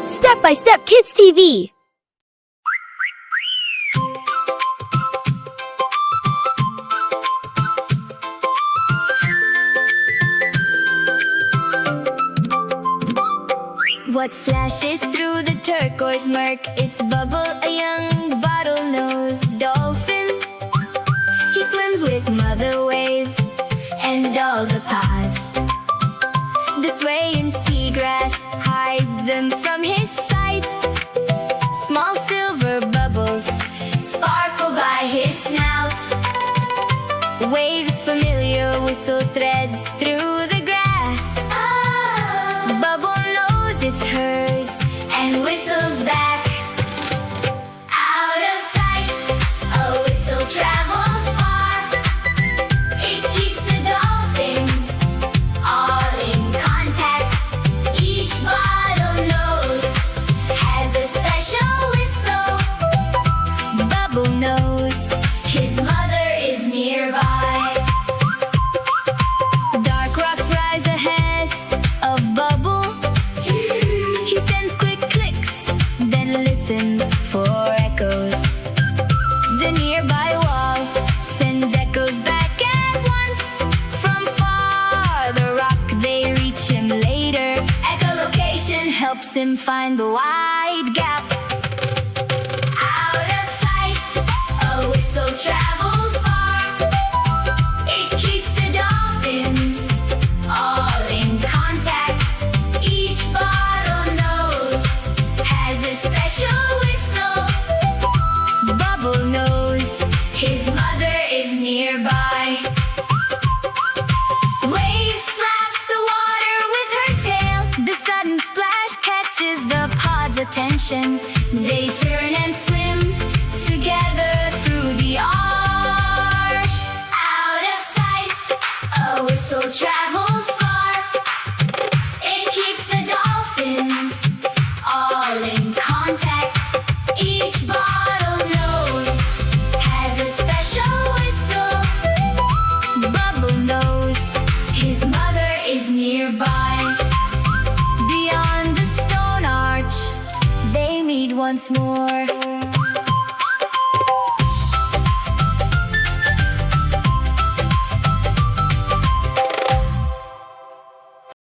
Step by Step Kids TV. What flashes through the turquoise murk? It's Bubble, a young bottlenose dolphin. He swims with Mother Wave and all the pod. The swaying seagrass hides them from his sight. Small silver bubbles sparkle by his snout. Waves familiar whistle threads through the grass. Bubble knows it's hers and whistles back. Out of sight, a whistle travels far. It keeps the dolphins all in contact. Each bottlenose has a special whistle. Bubble knows his mother is nearby. Dark rocks rise ahead of Bubble. He sends quick clicks, then listens for echoes. The nearby wall sends echoes back at once. From far the rock, they reach him later. Echolocation helps him find the wide gap. Out of sight, a whistle travels far. It keeps the dolphins all in contact. Each bottlenose has a special whistle. Bubble knows his mother is nearby. Wave slaps the water with her tail. The sudden splash catches the pod's attention. They turn and swim together through the arch. Out of sight, a whistle travels far. It keeps the dolphins all in contact. Each bottlenose has a special whistle. Bubble knows his mother is nearby. Beyond the stone arch, they meet once more.